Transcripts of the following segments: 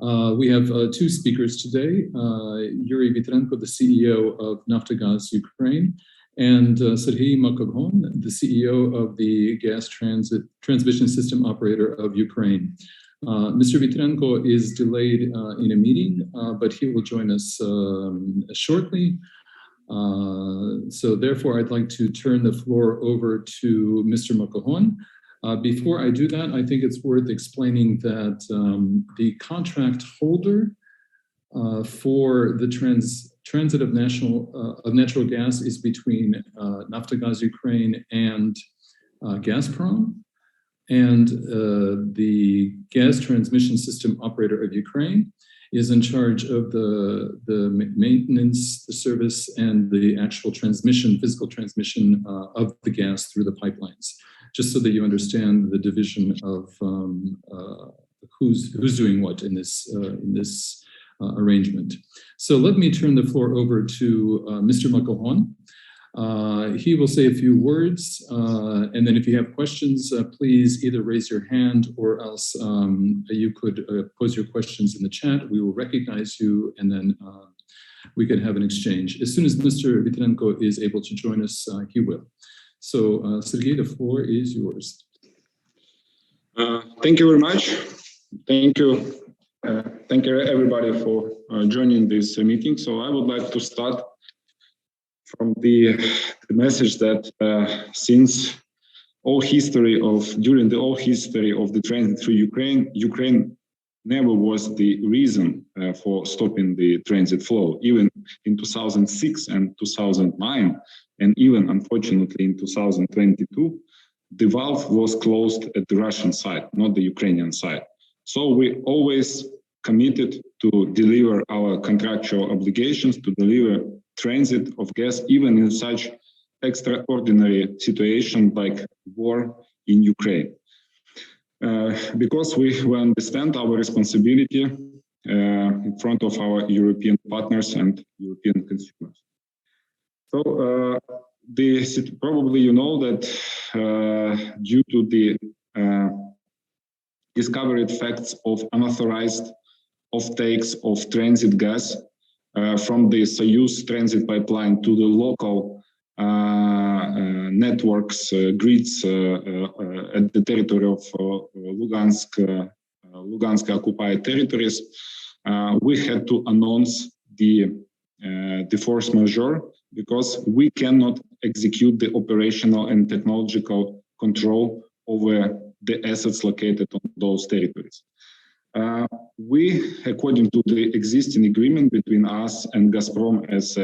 We have two speakers today, Yuriy Vitrenko, the CEO of Naftogaz Ukraine, and Sergiy Makogon, the CEO of the gas transmission system operator of Ukraine. Mr. Vitrenko is delayed in a meeting, but he will join us shortly. So therefore, I'd like to turn the floor over to Mr. Makogon. Before I do that, I think it's worth explaining that the contract holder for the transit of natural gas is between Naftogaz Ukraine and Gazprom, and the gas transmission system operator of Ukraine is in charge of the maintenance, the service, and the actual transmission, physical transmission of the gas through the pipelines, just so that you understand the division of who's doing what in this arrangement. So let me turn the floor over to Mr. Makogon. He will say a few words, and then if you have questions, please either raise your hand or else you could pose your questions in the chat. We will recognize you, and then we can have an exchange. As soon as Mr. Vitrenko is able to join us, he will. So, Sergiy, the floor is yours. Thank you very much. Thank you. Thank you, everybody, for joining this meeting. So I would like to start from the message that during the whole history of the transit through Ukraine never was the reason for stopping the transit flow. Even in 2006 and 2009, and even unfortunately in 2022, the valve was closed at the Russian side, not the Ukrainian side. So we always committed to deliver our contractual obligations, to deliver transit of gas, even in such extraordinary situation like war in Ukraine. Because we understand our responsibility in front of our European partners and European consumers. So probably you know that due to the discovered facts of unauthorized offtakes of transit gas from the Soyuz transit pipeline to the local networks, grids at the territory of Lugansk occupied territories, we had to announce the force majeure because we cannot execute the operational and technological control over the assets located on those territories. We, according to the existing agreement between us and Gazprom as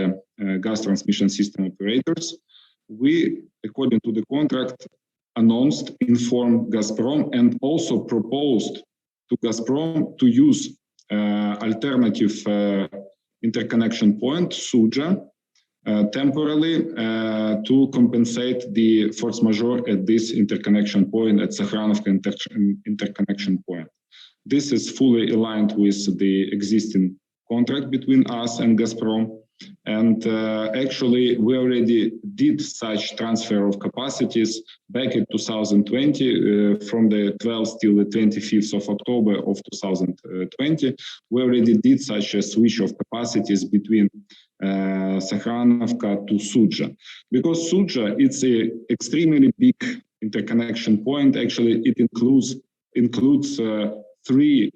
gas transmission system operators, we, according to the contract, informed Gazprom and also proposed to Gazprom to use alternative interconnection point, Sudzha, temporarily to compensate the force majeure at this interconnection point, at Sakhranovka interconnection point. This is fully aligned with the existing contract between us and Gazprom. And actually, we already did such transfer of capacities back in 2020, from the 12th till the 25th of October of 2020. We already did such a switch of capacities between Sakhranovka to Sudzha. Because Sudzha, it's an extremely big interconnection point. Actually, it includes three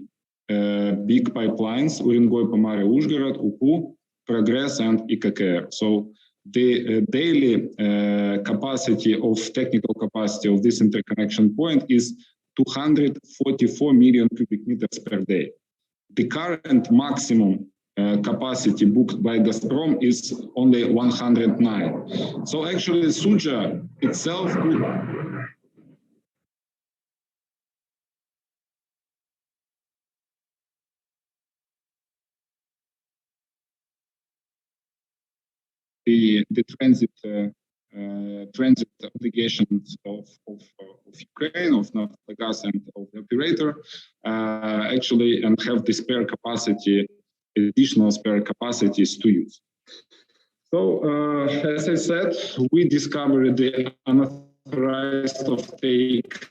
big pipelines: Urengoy, Pomare, Uzhgorod, UPU, Progress, and IKKR. So the daily technical capacity of this interconnection point is 244 million cubic meters per day. The current maximum capacity booked by Gazprom is only 109. So actually, Sudzha itself could the transit obligations of Ukraine, of Naftogaz, and of the operator, actually, and have the spare capacity, additional spare capacities to use. So, as I said, we discovered the unauthorized offtake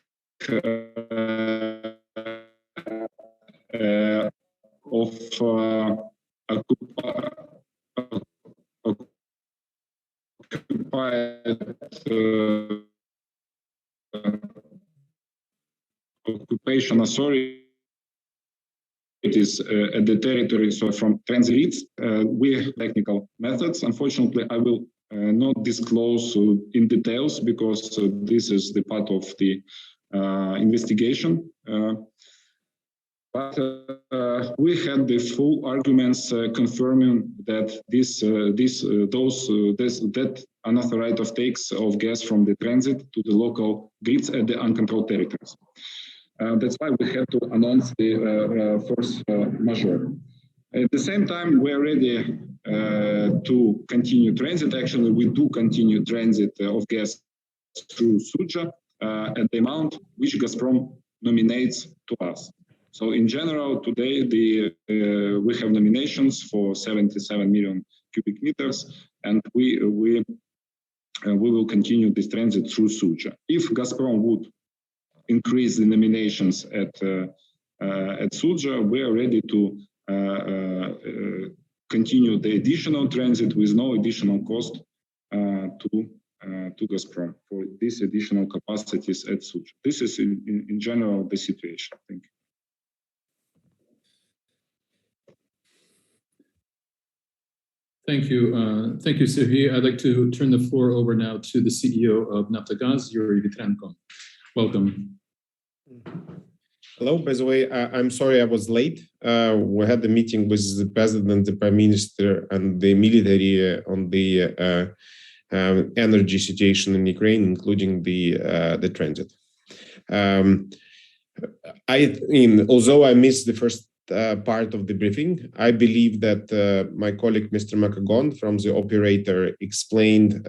of occupied occupation authorities at the territory, so from transit grids. We have technical methods. Unfortunately, I will not disclose in details because this is the part of the investigation. But we had the full arguments confirming that that unauthorized offtakes of gas from the transit to the local grids at the uncontrolled territories. That's why we had to announce the force majeure. At the same time, we're ready to continue transit. Actually, we do continue transit of gas through Sudzha at the amount which Gazprom nominates to us. So in general, today we have nominations for 77 million cubic meters, and we will continue this transit through Sudzha. If Gazprom would increase the nominations at Sudzha, we are ready to continue the additional transit with no additional cost to Gazprom for these additional capacities at Sudzha. This is in general the situation, I think. Thank you, Sergiy. I'd like to turn the floor over now to the CEO of Naftogaz, Yuriy Vitrenko. Welcome. Hello. By the way, I'm sorry I was late. We had the meeting with the president, the prime minister, and the military on the energy situation in Ukraine, including the transit. Although I missed the first part of the briefing, I believe that my colleague, Mr. Makogon, from the operator, explained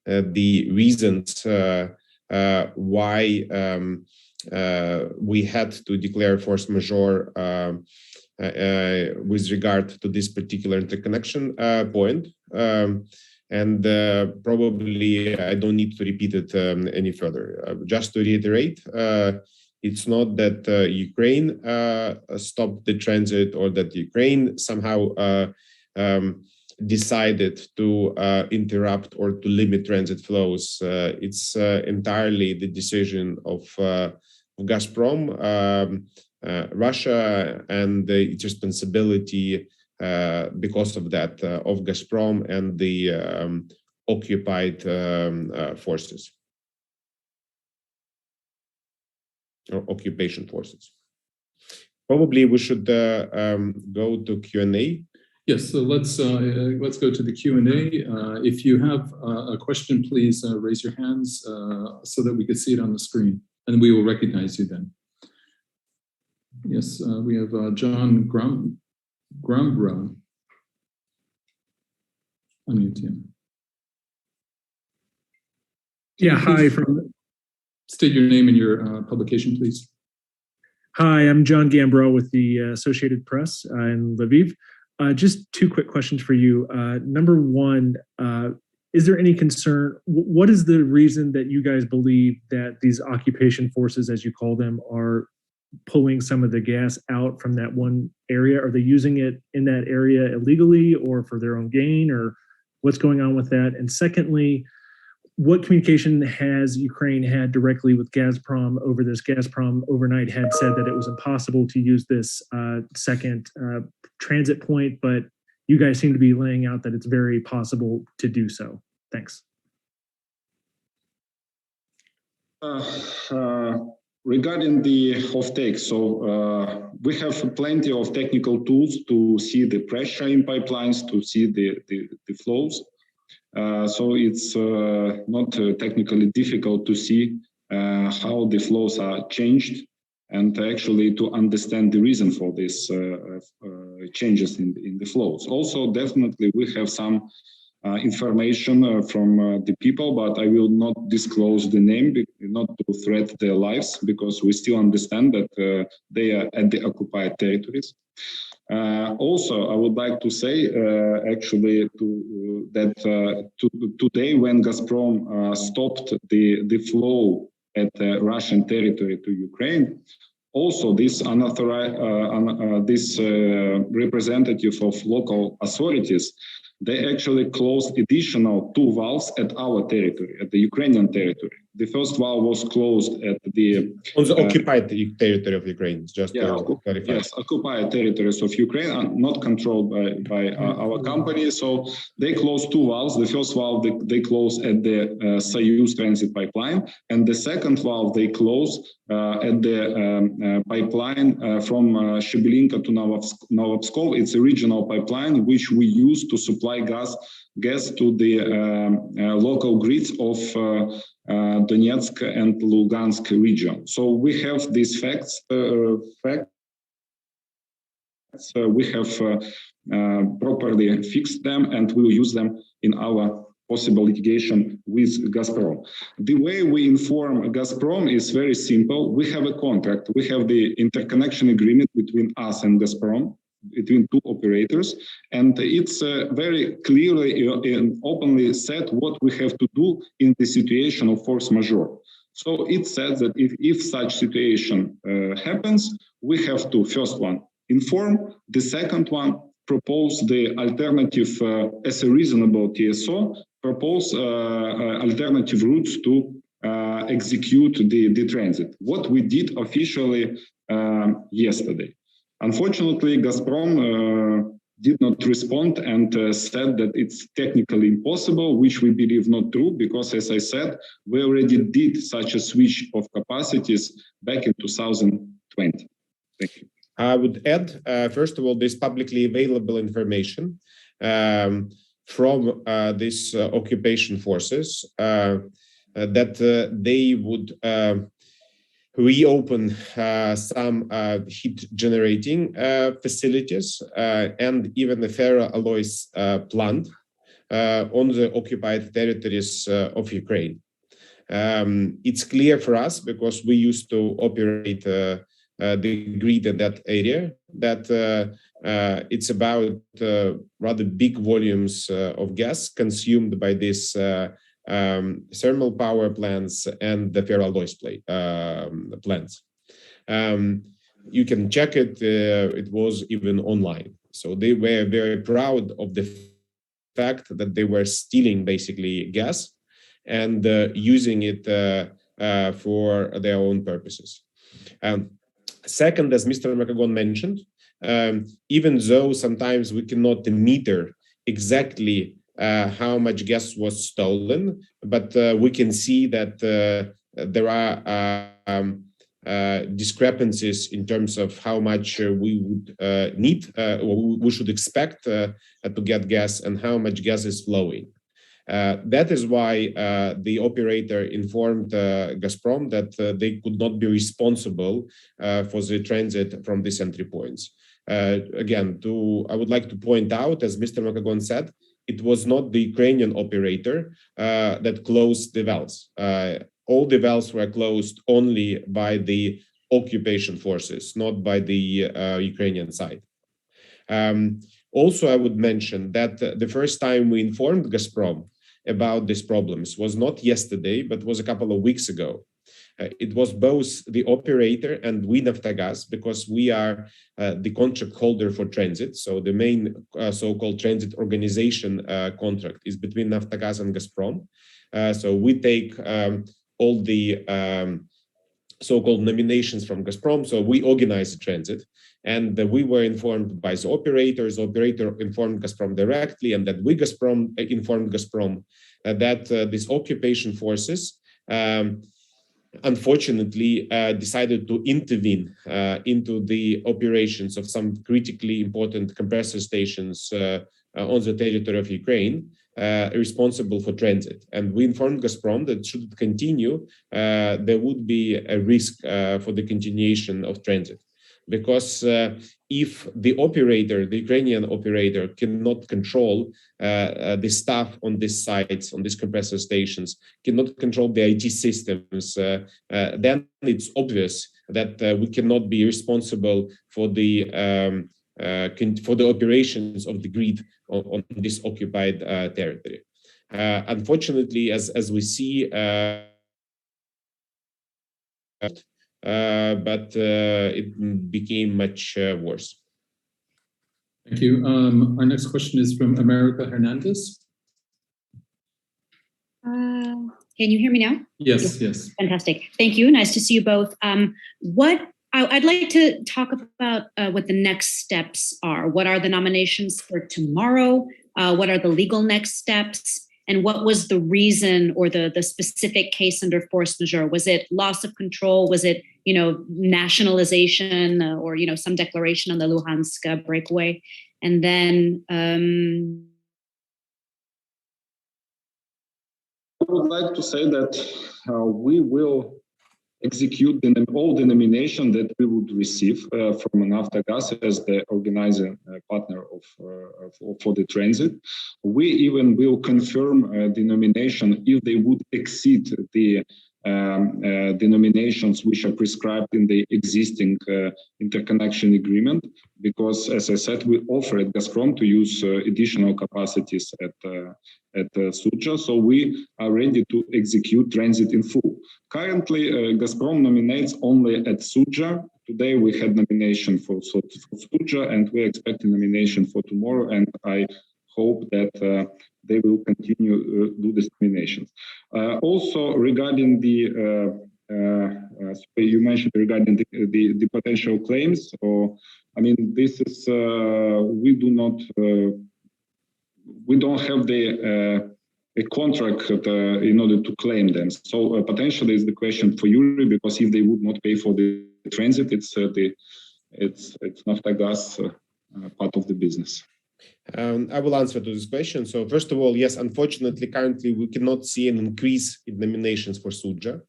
the reasons why we had to declare force majeure with regard to this particular interconnection point. And probably I don't need to repeat it any further. Just to reiterate, it's not that Ukraine stopped the transit or that Ukraine somehow decided to interrupt or to limit transit flows. It's entirely the decision of Gazprom, Russia, and its responsibility because of that of Gazprom and the occupied forces or occupation forces. Probably we should go to Q&A. Yes, so let's go to the Q&A. If you have a question, please raise your hands so that we can see it on the screen, and we will recognize you then. Yes, we have John Grambrow. Unmute him. Yeah, hi. State your name and your publication, please. Hi, I'm John Gambro with the Associated Press in Lviv. Just two quick questions for you. Number one, is there any concern? What is the reason that you guys believe that these occupation forces, as you call them, are pulling some of the gas out from that one area? Are they using it in that area illegally or for their own gain, or what's going on with that? And secondly, what communication has Ukraine had directly with Gazprom over this? Gazprom overnight had said that it was impossible to use this second transit point, but you guys seem to be laying out that it's very possible to do so. Thanks. Regarding the offtake, so we have plenty of technical tools to see the pressure in pipelines, to see the flows. So it's not technically difficult to see how the flows are changed and actually to understand the reason for these changes in the flows. Also, definitely we have some information from the people, but I will not disclose the name, not to threaten their lives, because we still understand that they are at the occupied territories. Also, I would like to say actually that today when Gazprom stopped the flow at Russian territory to Ukraine, Also, this representative of local authorities, they actually closed additional 2 valves at our territory, at the Ukrainian territory. The first valve was closed at the on the occupied territory of Ukraine. Just to clarify. Yes, occupied territories of Ukraine are not controlled by our company. So they closed 2 valves. The first valve they closed at the Soyuz transit pipeline, and the second valve they closed at the pipeline from Shebelinka to Novopskov. It's a regional pipeline which we use to supply gas to the local grids of Donetsk and Lugansk region. So we have these facts. We have properly fixed them, and we will use them in our possible litigation with Gazprom. The way we inform Gazprom is very simple. We have a contract. We have the interconnection agreement between us and Gazprom, between 2 operators, and it's very clearly and openly said what we have to do in the situation of force majeure. So it says that if such situation happens, we have to, first one, inform, the second one, propose the alternative as a reasonable TSO, propose alternative routes to execute the transit. What we did officially yesterday. Unfortunately, Gazprom did not respond and said that it's technically impossible, which we believe not true, because as I said, we already did such a switch of capacities back in 2020. Thank you. I would add, first of all, this publicly available information from these occupation forces that they would reopen some heat generating facilities and even the ferroalloys plant on the occupied territories of Ukraine. It's clear for us, because we used to operate the grid in that area, that it's about rather big volumes of gas consumed by these thermal power plants and the ferroalloys plants. You can check it, it was even online. So they were very proud of the fact that they were stealing basically gas and using it for their own purposes. Second, as Mr. Makogon mentioned, even though sometimes we cannot meter exactly how much gas was stolen, but we can see that there are discrepancies in terms of how much we would need or we should expect to get gas and how much gas is flowing. That is why the operator informed Gazprom that they could not be responsible for the transit from these entry points. Again, I would like to point out, as Mr. Makogon said, it was not the Ukrainian operator that closed the valves. All the valves were closed only by the occupation forces, not by the Ukrainian side. Also, I would mention that the first time we informed Gazprom about these problems was not yesterday, but was a couple of weeks ago. It was both the operator and we, Naftogaz, because we are the contract holder for transit. So the main so-called transit organization contract is between Naftogaz and Gazprom. So we take all the so-called nominations from Gazprom. So we organize the transit, and we were informed by the operators. The operator informed Gazprom directly, and that we informed Gazprom that these occupation forces unfortunately decided to intervene into the operations of some critically important compressor stations on the territory of Ukraine, responsible for transit. And we informed Gazprom that should it continue, there would be a risk for the continuation of transit. Because if the operator, the Ukrainian operator, cannot control the staff on these sites, on these compressor stations, cannot control the IT systems, then it's obvious that we cannot be responsible for the operations of the grid on this occupied territory. Unfortunately, as we see, but it became much worse. Thank you. Our next question is from America Hernandez. Can you hear me now? Yes, yes. Fantastic. Thank you. Nice to see you both. I'd like to talk about what the next steps are. What are the nominations for tomorrow? What are the legal next steps? And what was the reason or the specific case under force majeure? Was it loss of control? Was it, nationalization or, some declaration on the Luhansk breakaway? And then I would like to say that we will execute all the nomination that we would receive from Naftogaz as the organizing partner for the transit. We even will confirm the nomination if they would exceed the nominations which are prescribed in the existing interconnection agreement, because, as I said, we offer at Gazprom to use additional capacities at Sudzha, so we are ready to execute transit in full. Currently, Gazprom nominates only at Sudzha. Today we had nomination for Sudzha, and we're expecting nomination for tomorrow, and I hope that they will continue do this nominations. Also, regarding the you mentioned regarding the potential claims, this is we don't have a contract in order to claim them. So potentially is the question for Yuriy, because if they would not pay for the transit, it's Naftogaz part of the business. I will answer to this question. So first of all, yes, unfortunately, currently we cannot see an increase in nominations for Sudzha.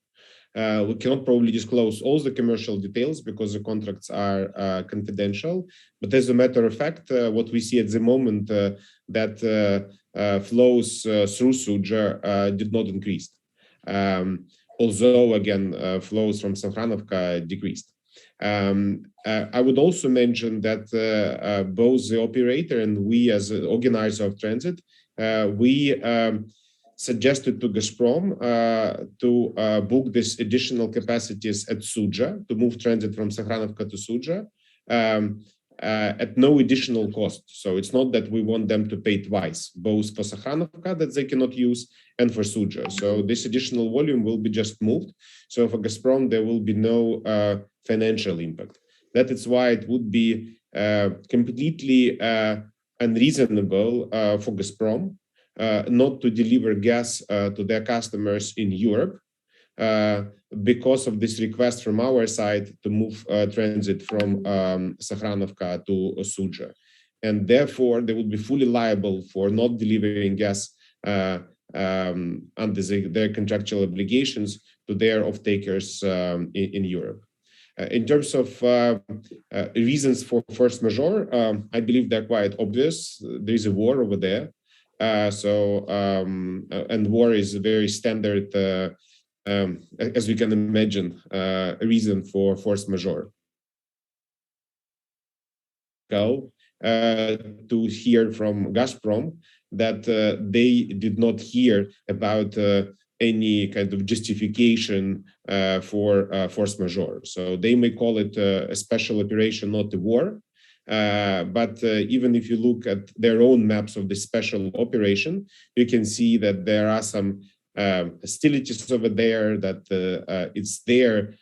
We cannot probably disclose all the commercial details because the contracts are confidential. But as a matter of fact, what we see at the moment that flows through Sudzha did not increase. Although, again, flows from Sakhranovka decreased. I would also mention that both the operator and we as an organizer of transit, we suggested to Gazprom to book this additional capacities at Sudzha, to move transit from Sakhranovka to Sudzha at no additional cost. So it's not that we want them to pay twice, both for Sakhranovka that they cannot use and for Sudzha. So this additional volume will be just moved. So for Gazprom, there will be no financial impact. That is why it would be completely unreasonable for Gazprom not to deliver gas to their customers in Europe because of this request from our side to move transit from Sakhranovka to Sudzha. And therefore, they would be fully liable for not delivering gas under their contractual obligations to their off-takers in Europe. In terms of reasons for force majeure, I believe they're quite obvious. There is a war over there. And war is a very standard, as we can imagine, a reason for force majeure. To hear from Gazprom that they did not hear about any kind of justification for force majeure. So they may call it a special operation, not a war. But even if you look at their own maps of the special operation, you can see that there are some hostilities over there, that it's their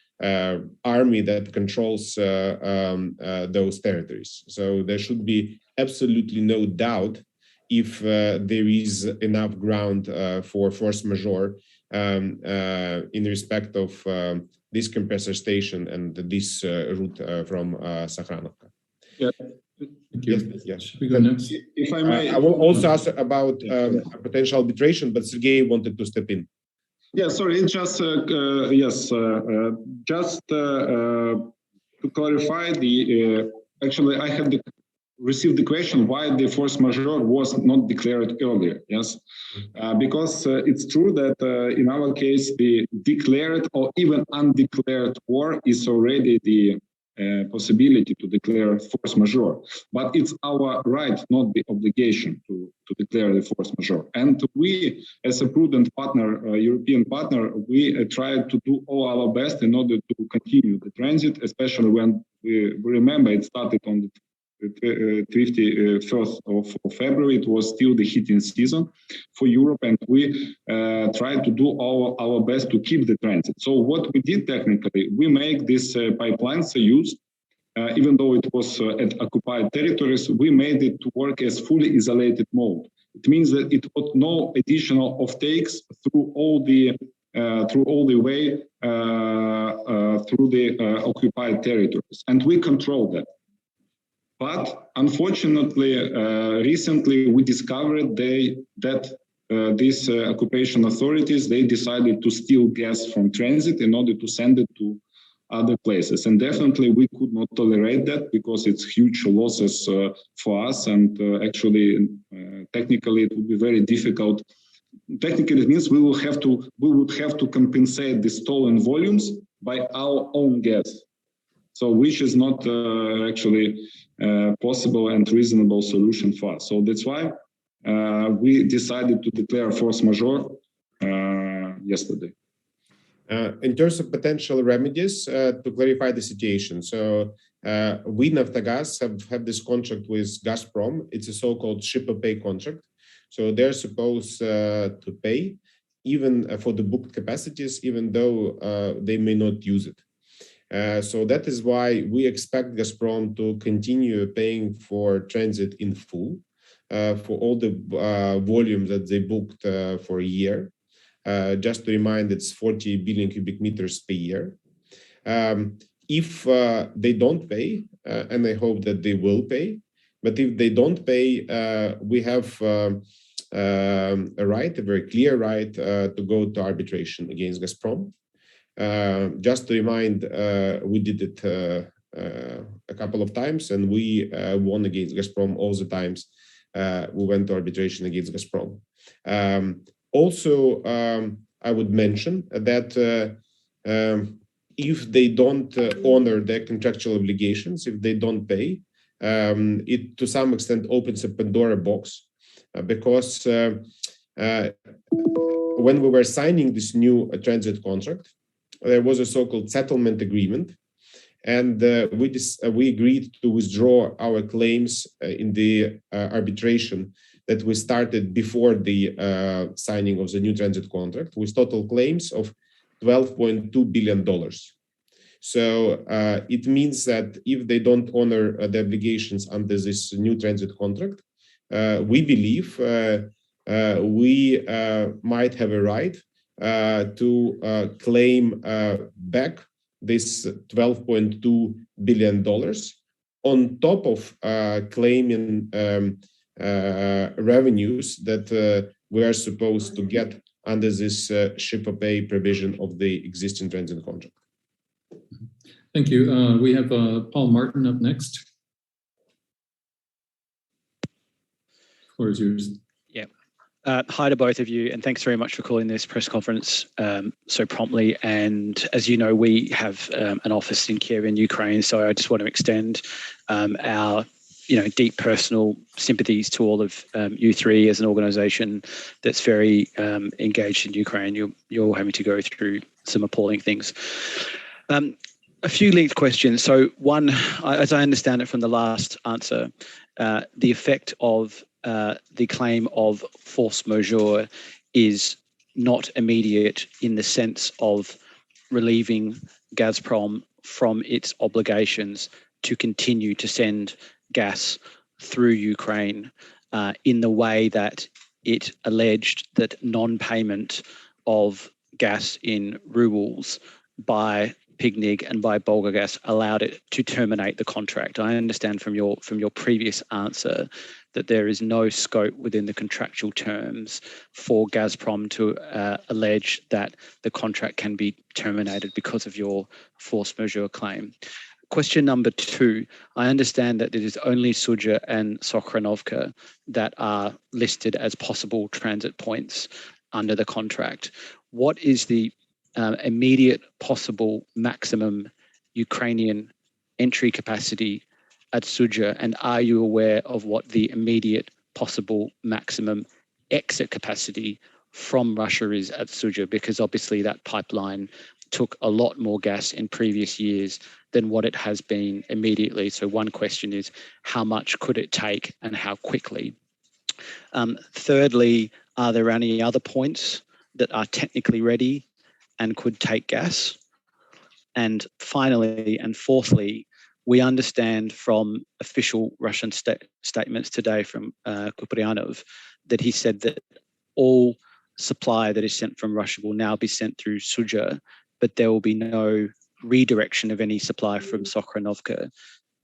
army that controls those territories. So there should be absolutely no doubt if there is enough ground for force majeure in respect of this compressor station and this route from Sakhranovka. Yeah. Thank you. Yes. Should we go next? If I may, I will also ask about potential arbitration, but Sergiy wanted to step in. Yeah, sorry, it's just just to clarify actually I have received the question why the force majeure was not declared earlier. Yes, because it's true that in our case the declared or even undeclared war is already the possibility to declare force majeure. But it's our right, not the obligation to declare the force majeure. And we, as a prudent partner, European partner, we try to do all our best in order to continue the transit, especially when we remember it started on the 21st of February. It was still the heating season for Europe, and we tried to do our best to keep the transit. So what we did technically, we make this pipeline Soyuz, even though it was at occupied territories, we made it to work as fully isolated mode. It means that it got no additional offtakes through all the way through the occupied territories, and we control that. But unfortunately, recently we discovered that these occupation authorities, they decided to steal gas from transit in order to send it to other places. And definitely we could not tolerate that because it's huge losses for us. And actually, technically, it would be very difficult. Technically, it means we would have to compensate the stolen volumes by our own gas. So which is not actually possible and reasonable solution for us. So that's why we decided to declare force majeure yesterday. In terms of potential remedies, to clarify the situation, so we, Naftogaz, have this contract with Gazprom. It's a so-called ship-or-pay contract. So they're supposed to pay even for the booked capacities, even though they may not use it. So that is why we expect Gazprom to continue paying for transit in full for all the volume that they booked for a year. Just to remind, it's 40 billion cubic meters per year. If they don't pay, and I hope that they will pay, but if they don't pay, we have a very clear right to go to arbitration against Gazprom. Just to remind, we did it a couple of times, and we won against Gazprom all the times we went to arbitration against Gazprom. Also, I would mention that if they don't honor their contractual obligations, if they don't pay, it to some extent opens a Pandora box, because when we were signing this new transit contract, there was a so-called settlement agreement, and we agreed to withdraw our claims in the arbitration that we started before the signing of the new transit contract, with total claims of $12.2 billion. So it means that if they don't honor the obligations under this new transit contract, we believe we might have a right to claim back this $12.2 billion on top of claiming revenues that we are supposed to get under this ship-or-pay provision of the existing transit contract. Thank you. We have Paul Martin up next. The floor is yours. Yeah. Hi to both of you, and thanks very much for calling this press conference so promptly. And as you know, we have an office in Kiev in Ukraine, so I just want to extend our deep personal sympathies to all of you three as an organisation that's very engaged in Ukraine. You're having to go through some appalling things. A few linked questions. So one, as I understand it from the last answer, the effect of the claim of force majeure is not immediate in the sense of relieving Gazprom from its obligations to continue to send gas through Ukraine in the way that it alleged that non-payment of gas in rubles by Pignig and by Bulgargas allowed it to terminate the contract. I understand from your previous answer that there is no scope within the contractual terms for Gazprom to allege that the contract can be terminated because of your force majeure claim. Question number two, I understand that it is only Sudzha and Sokhranovka that are listed as possible transit points under the contract. What is the immediate possible maximum Ukrainian entry capacity at Sudzha, and are you aware of what the immediate possible maximum exit capacity from Russia is at Sudzha? Because obviously that pipeline took a lot more gas in previous years than what it has been immediately. So one question is, how much could it take and how quickly? Thirdly, are there any other points that are technically ready and could take gas? And finally, and fourthly, we understand from official Russian statements today from Kuprianov that he said that all supply that is sent from Russia will now be sent through Sudzha, but there will be no redirection of any supply from Sokhranovka.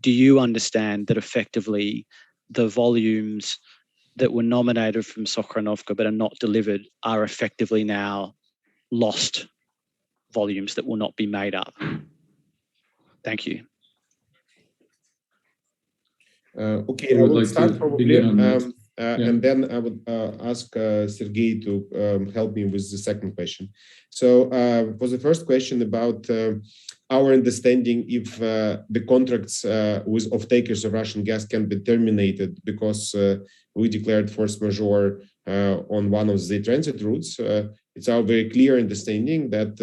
Do you understand that effectively the volumes that were nominated from Sokhranovka but are not delivered are effectively now lost volumes that will not be made up? Thank you. Okay, I would will like start to probably, begin on that. and then I would ask Sergiy to help me with the second question. So for the first question about our understanding if the contracts with off-takers of Russian gas can be terminated because we declared force majeure on one of the transit routes, it's our very clear understanding that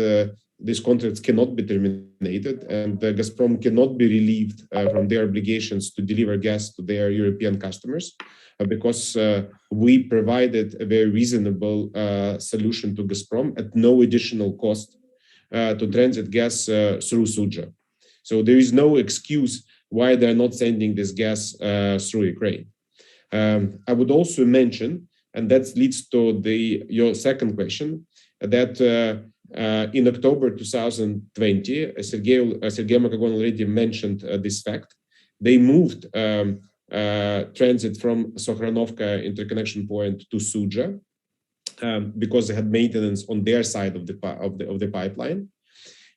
these contracts cannot be terminated and Gazprom cannot be relieved from their obligations to deliver gas to their European customers because we provided a very reasonable solution to Gazprom at no additional cost to transit gas through Sudzha. So there is no excuse why they're not sending this gas through Ukraine. I would also mention, and that leads to your second question, that in October 2020, Sergiy Makogon already mentioned this fact. They moved transit from Sokhranovka interconnection point to Sudzha because they had maintenance on their side of the pipeline.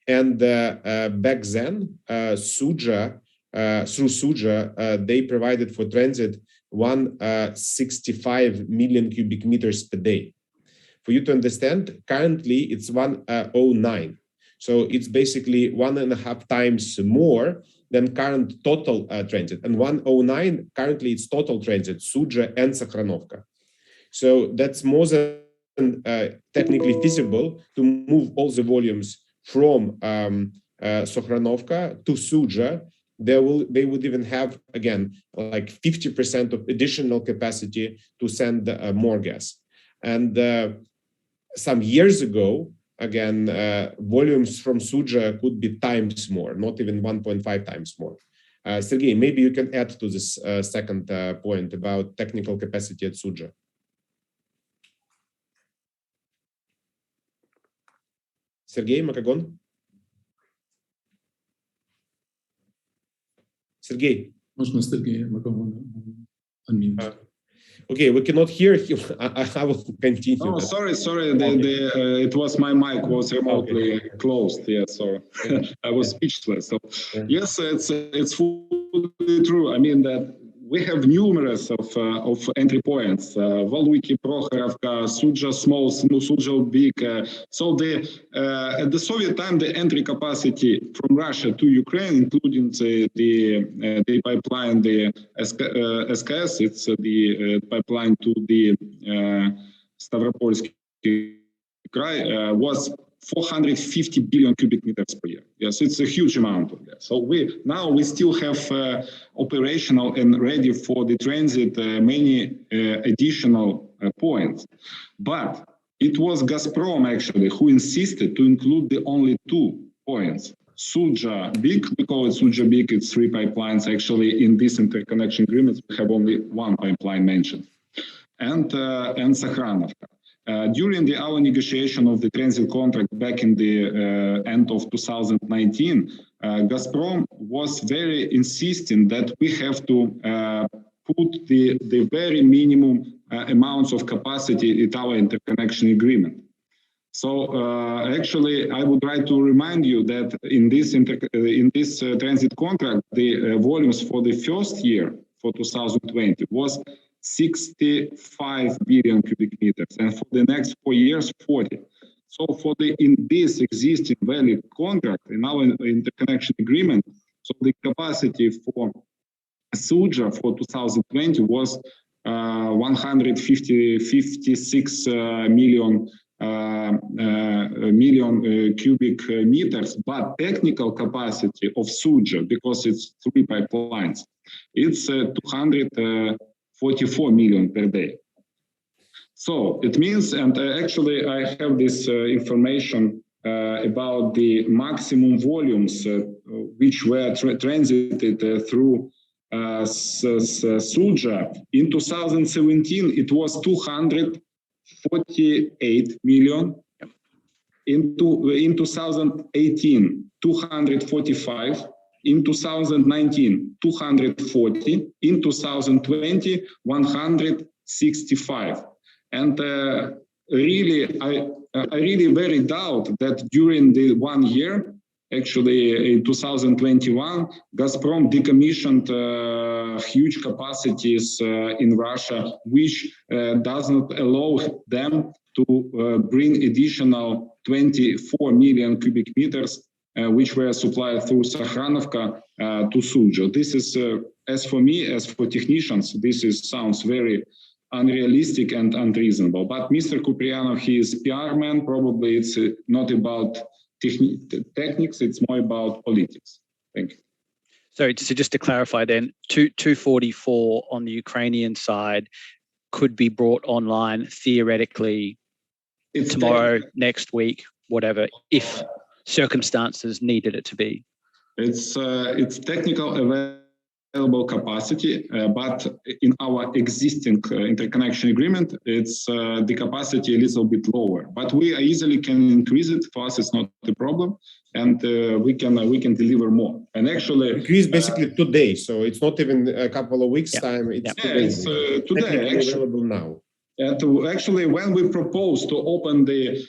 And back then, Sudzha, through Sudzha, they provided for transit 165 million cubic meters per day. For you to understand, currently it's 109. So it's basically 1.5 times more than current total transit. And 109, currently it's total transit, Sudzha and Sokhranovka. So that's more than technically feasible to move all the volumes from Sokhranovka to Sudzha. They would even have, again, like 50% of additional capacity to send more gas. And some years ago, again, volumes from Sudzha could be times more, not even 1.5 times more. Sergiy, maybe you can add to this second point about technical capacity at Sudzha. Sergiy Makogon? Sergiy? Можно Sergiy Makogon unmute. Okay, we cannot hear him. I will continue. Oh, sorry. It was my mic was remotely closed. Yeah, so I was speechless. So yes, it's fully true. I mean that we have numerous of entry points: Valuki, Prokhorovka, Sudzha Small, Sudzha Big. So at the Soviet time, the entry capacity from Russia to Ukraine, including the pipeline, the SKS, it's the pipeline to the Stavropolsky Krai, was 450 billion cubic meters per year. Yes, it's a huge amount of gas. So we still have operational and ready for the transit many additional points. But it was Gazprom actually who insisted to include the only 2 points. Sudzha Big, we call it Sudzha Big, it's 3 pipelines. Actually, in this interconnection agreements, we have only 1 pipeline mentioned. And Sokhranovka. During our negotiation of the transit contract back in the end of 2019, Gazprom was very insisting that we have to put the very minimum amounts of capacity in our interconnection agreement. So actually, I would like to remind you that in this transit contract, the volumes for the first year, for 2020, was 65 billion cubic meters, and for the next 4 years, 40. So in this existing valid contract, in our interconnection agreement, So the capacity for Sudzha for 2020 was 156 million cubic meters, but technical capacity of Sudzha, because it's 3 pipelines, it's 244 million per day. So it means, and actually I have this information about the maximum volumes which were transited through Sudzha. In 2017, it was 248 million. In 2018, 245. In 2019, 240. In 2020, 165. And really, I really very doubt that during the 1 year, actually in 2021, Gazprom decommissioned huge capacities in Russia, which does not allow them to bring additional 24 million cubic meters, which were supplied through Sakhranovka to Sudzha. This is, as for me, as for technicians, this sounds very unrealistic and unreasonable. But Mr. Kuprianov, he is PR man. Probably it's not about techniques, it's more about politics. Thank you. So just to clarify then, 244 on the Ukrainian side could be brought online theoretically tomorrow, next week, whatever, if circumstances needed it to be. It's technical available capacity, but in our existing interconnection agreement, it's the capacity a little bit lower. But we easily can increase it. For us, it's not a problem, and we can deliver more. And actually, increase basically today, so it's not even a couple of weeks time. It's today. It's today available now. And actually, when we propose to open the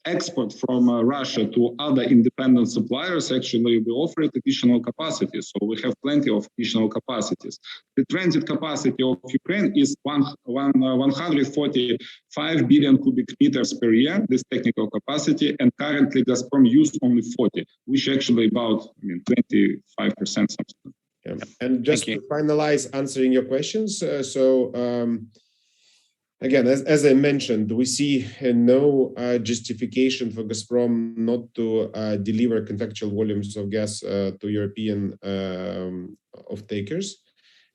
export from Russia to other independent suppliers, actually we offer additional capacity. So we have plenty of additional capacities. The transit capacity of Ukraine is 145 billion cubic meters per year, this technical capacity, and currently Gazprom used only 40, which actually about 25% something. Yeah. And just to finalize answering your questions, again, as I mentioned, we see no justification for Gazprom not to deliver contractual volumes of gas to European off-takers.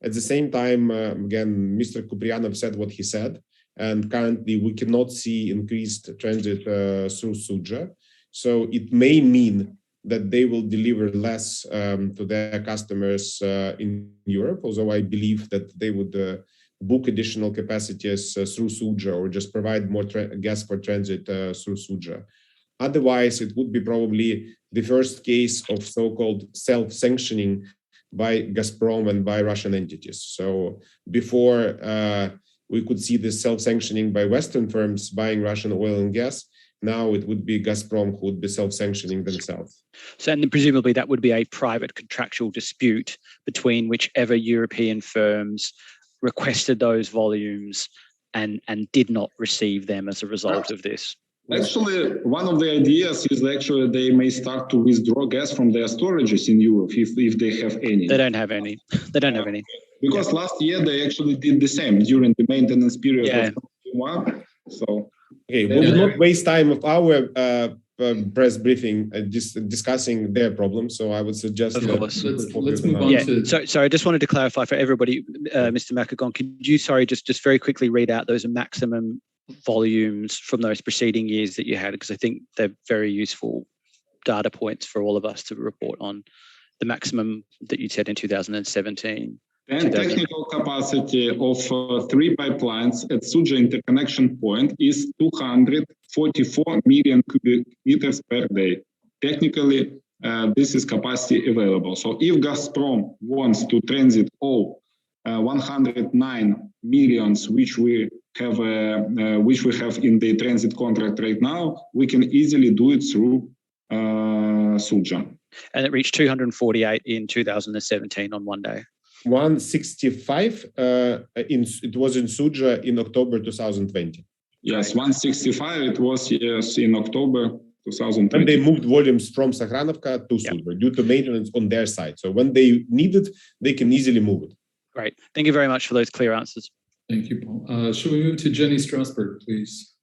At the same time, again, Mr. Kuprianov said what he said, and currently we cannot see increased transit through Sudzha. So it may mean that they will deliver less to their customers in Europe, although I believe that they would book additional capacities through Sudzha or just provide more gas for transit through Sudzha. Otherwise, it would be probably the first case of so-called self-sanctioning by Gazprom and by Russian entities. So before we could see this self-sanctioning by Western firms buying Russian oil and gas, now it would be Gazprom who would be self-sanctioning themselves. So, and presumably that would be a private contractual dispute between whichever European firms requested those volumes and did not receive them as a result of this. Actually, one of the ideas is actually they may start to withdraw gas from their storages in Europe if they have any. They don't have any. They don't have any. Because last year they actually did the same during the maintenance period of 2021. So okay, we will not waste time of our press briefing discussing their problems. So I would suggest let's move on to. So I just wanted to clarify for everybody, Mr. Makogon, could you just very quickly read out those maximum volumes from those preceding years that you had, because I think they're very useful data points for all of us to report on. The maximum that you said in 2017. And technical capacity of 3 pipelines at Sudzha interconnection point is 244 million cubic meters per day. Technically, this is capacity available. So if Gazprom wants to transit all 109 millions, which we have in the transit contract right now, we can easily do it through Sudzha. And it reached 248 in 2017 on one day. 165 it was in Sudzha in October 2020. Yes, 165 it was in October 2020. And they moved volumes from Sakhranovka to Sudver due to maintenance on their side. So when they need it, they can easily move it. Great. Thank you very much for those clear answers. Thank you, Paul. Shall we move to Jenny Strasberg, please?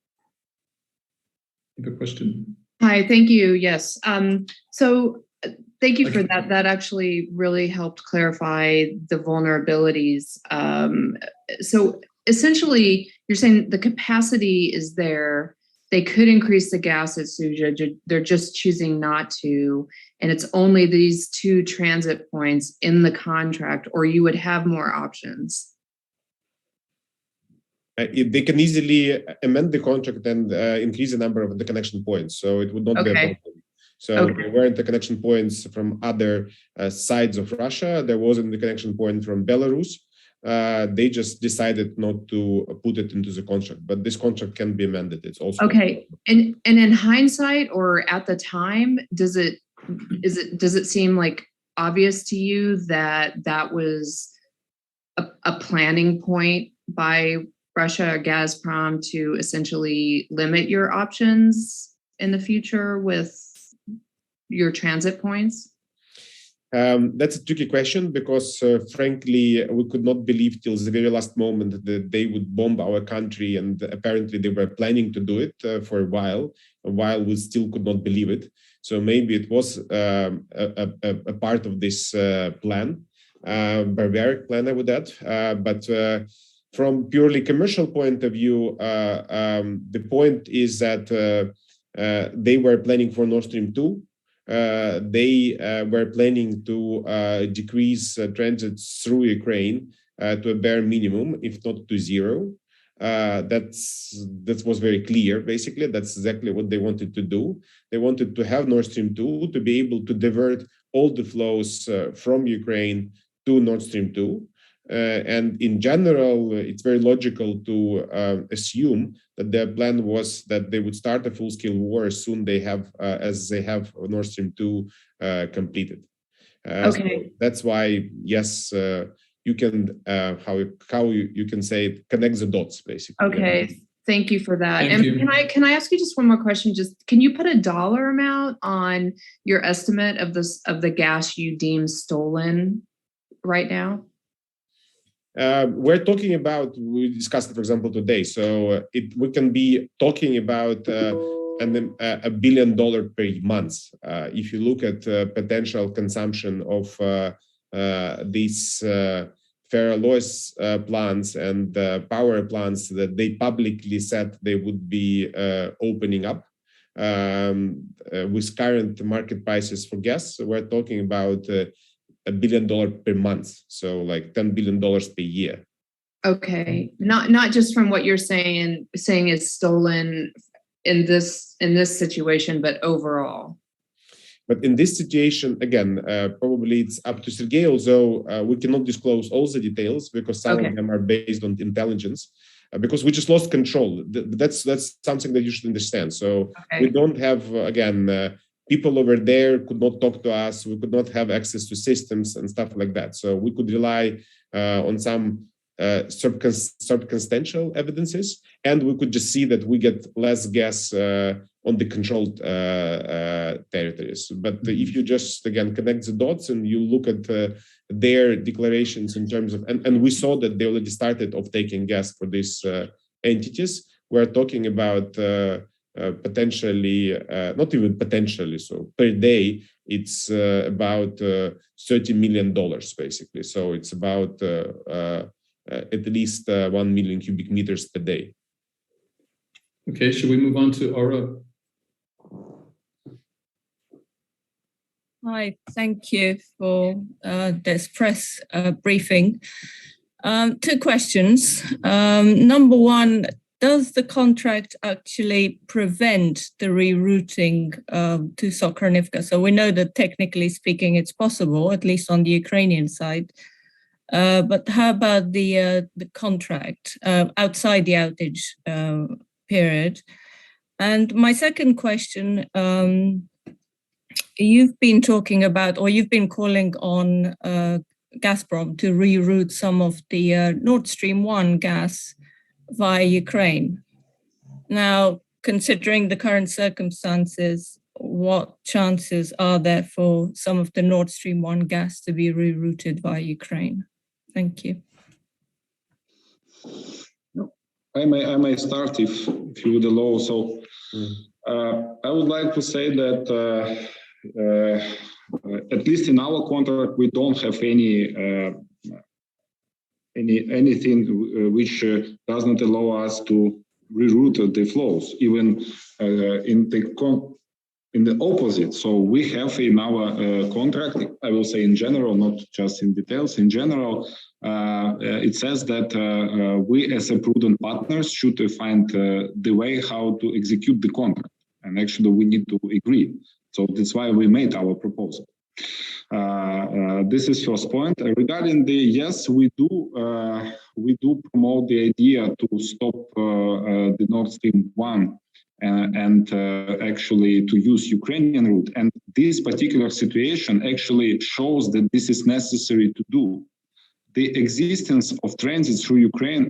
You have a question. Hi, thank you. Yes. So thank you for that. That actually really helped clarify the vulnerabilities. So essentially, you're saying the capacity is there. They could increase the gas at Sudzha. They're just choosing not to. And it's only these two transit points in the contract, or you would have more options. They can easily amend the contract and increase the number of the connection points. So it would not be a problem. So there were interconnection points from other sides of Russia. There was an interconnection point from Belarus. They just decided not to put it into the contract, but this contract can be amended. It's also okay. And in hindsight, or at the time, does it seem like obvious to you that that was a planning point by Russia or Gazprom to essentially limit your options in the future with your transit points? That's a tricky question because, frankly, we could not believe till the very last moment that they would bomb our country, and apparently they were planning to do it for a while we still could not believe it. So maybe it was a part of this plan, barbaric plan, I would add. But from purely commercial point of view, the point is that they were planning for Nord Stream 2. They were planning to decrease transits through Ukraine to a bare minimum, if not to zero. That was very clear, basically. That's exactly what they wanted to do. They wanted to have Nord Stream 2 to be able to divert all the flows from Ukraine to Nord Stream 2. And in general, it's very logical to assume that their plan was that they would start a full-scale war as soon as they have Nord Stream 2 completed. Okay. So that's why, yes, you can you can say it, connect the dots, basically. Okay. Thank you for that. Thank you. Can I ask you just one more question? Just can you put a dollar amount on your estimate of the gas you deem stolen right now? We're talking about, we discussed it, for example, today. So we can be talking about $1 billion per month. If you look at potential consumption of these ferroalloys plants and power plants that they publicly said they would be opening up. With current market prices for gas, we're talking about $1 billion per month, so like $10 billion per year. Okay, not just from what you're saying is stolen in this situation, but overall. But in this situation, again, probably it's up to Sergiy, although we cannot disclose all the details because some of them are based on intelligence. Because we just lost control. That's something that you should understand. So we don't have, again, people over there could not talk to us. We could not have access to systems and stuff like that. So we could rely on some circumstantial evidences, and we could just see that we get less gas on the controlled territories. But if you just, again, connect the dots and you look at their declarations in terms of, and we saw that they already started off taking gas for these entities, we're talking about potentially, not even potentially, so per day, it's about $30 million, basically. So it's about at least 1 million cubic meters per day. Okay, should we move on to Aura? Hi, thank you for this press briefing. 2 questions. Number one, does the contract actually prevent the rerouting to Sokornivka? So we know that technically speaking, it's possible, at least on the Ukrainian side. But how about the contract outside the outage period? And my second question, you've been talking about, or you've been calling on Gazprom to reroute some of the Nord Stream 1 gas via Ukraine. Now, considering the current circumstances, what chances are there for some of the Nord Stream 1 gas to be rerouted via Ukraine? Thank you. I may start if you would allow. So I would like to say that at least in our contract, we don't have anything which does not allow us to reroute the flows, even in the opposite. So we have in our contract, I will say in general, not just in details, in general, it says that we as a prudent partners should find the way how to execute the contract. And actually we need to agree. So that's why we made our proposal. This is first point. Regarding the, yes, we do promote the idea to stop the Nord Stream 1 and actually to use Ukrainian route. And this particular situation actually shows that this is necessary to do. The existence of transit through Ukraine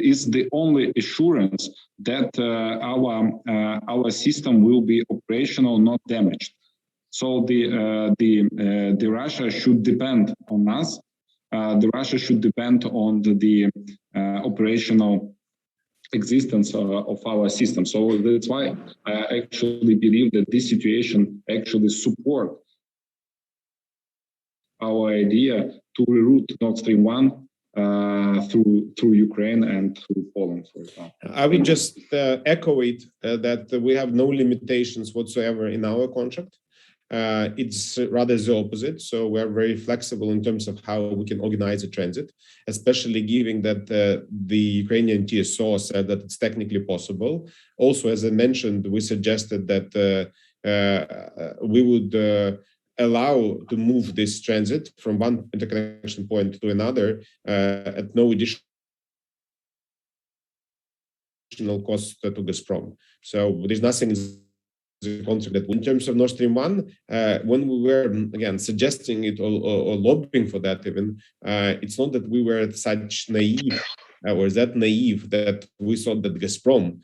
is the only assurance that our system will be operational, not damaged. So the Russia should depend on us. The Russia should depend on the operational existence of our system. So that's why I actually believe that this situation actually supports our idea to reroute Nord Stream 1 through Ukraine and through Poland, for example. I would just echo it that we have no limitations whatsoever in our contract. It's rather the opposite. So we're very flexible in terms of how we can organize a transit, especially given that the Ukrainian TSO said that it's technically possible. Also, as I mentioned, we suggested that we would allow to move this transit from one interconnection point to another at no additional cost to Gazprom. So there's nothing in the contract that in terms of Nord Stream 1, when we were, again, suggesting it or lobbying for that even, it's not that we were such naive or that naive that we thought that Gazprom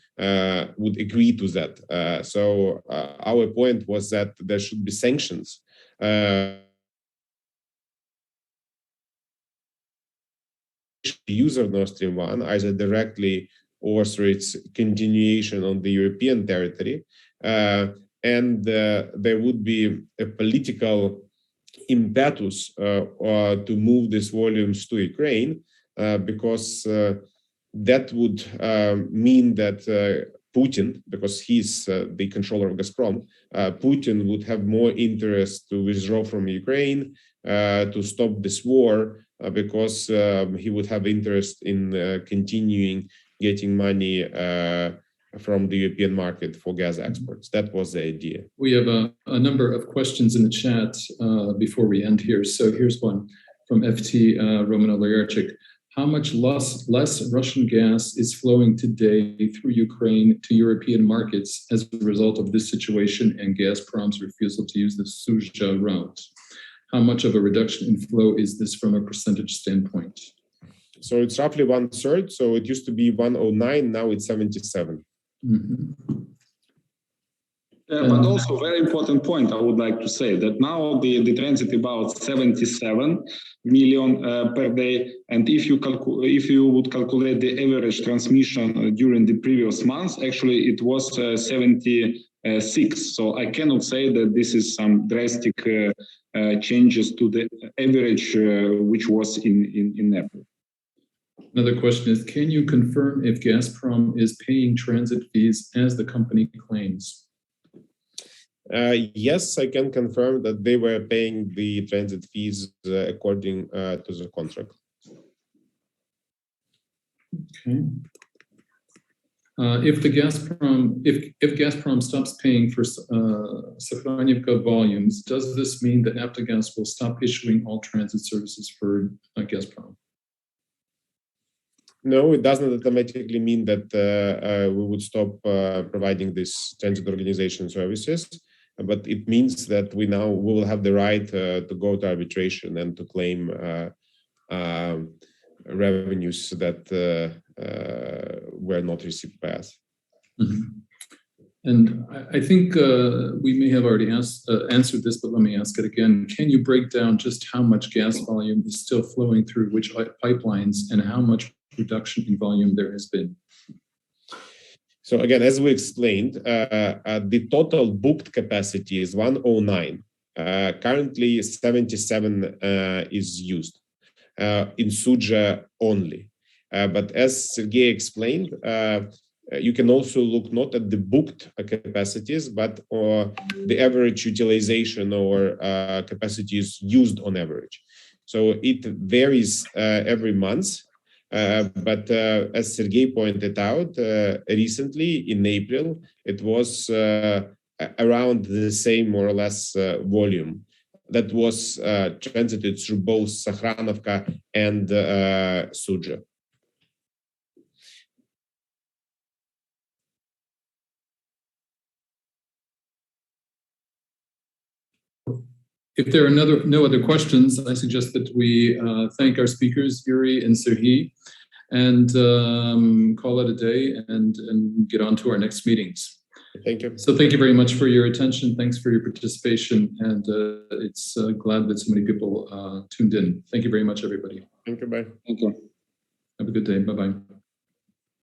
would agree to that. So our point was that there should be sanctions user of Nord Stream 1, either directly or through its continuation on the European territory. And there would be a political impetus to move these volumes to Ukraine, because that would mean that Putin, because he's the controller of Gazprom, Putin would have more interest to withdraw from Ukraine, to stop this war, because he would have interest in continuing getting money from the European market for gas exports. That was the idea. We have a number of questions in the chat before we end here. So here's one from FT Roman Olyarchik. How much less Russian gas is flowing today through Ukraine to European markets as a result of this situation and Gazprom's refusal to use the Sudzha route? How much of a reduction in flow is this from a percentage standpoint? So it's roughly 1/3. So it used to be 109, now it's 77. Mm-hmm. But also very important point, I would like to say that now the transit about 77 million per day, and if you would calculate the average transmission during the previous months, actually it was 76. So I cannot say that this is some drastic changes to the average which was in April. Another question is, can you confirm if Gazprom is paying transit fees as the company claims? Yes, I can confirm that they were paying the transit fees according to the contract. Okay. If Gazprom stops paying for Sakhanivka volumes, does this mean that Naftogaz will stop issuing all transit services for Gazprom? No, it doesn't automatically mean that we would stop providing this transit organization services, but it means that we will have the right to go to arbitration and to claim revenues that were not received by us. Mm-hmm. And I think we may have already answered this, but let me ask it again. Can you break down just how much gas volume is still flowing through which pipelines and how much reduction in volume there has been? So again, as we explained, the total booked capacity is 109. Currently, 77 is used in Sudzha only. But as Sergiy explained, you can also look not at the booked capacities, but the average utilization or capacities used on average. So it varies every month. But as Sergiy pointed out, recently in April, it was around the same, more or less, volume that was transited through both Sakhranovka and Sudzha. If there are no other questions, I suggest that we thank our speakers, Yuriy and Sergiy, and call it a day and get on to our next meetings. Thank you. So thank you very much for your attention. Thanks for your participation. And it's glad that so many people tuned in. Thank you very much, everybody. Thank you. Bye. Thank you. Have a good day. Bye-bye.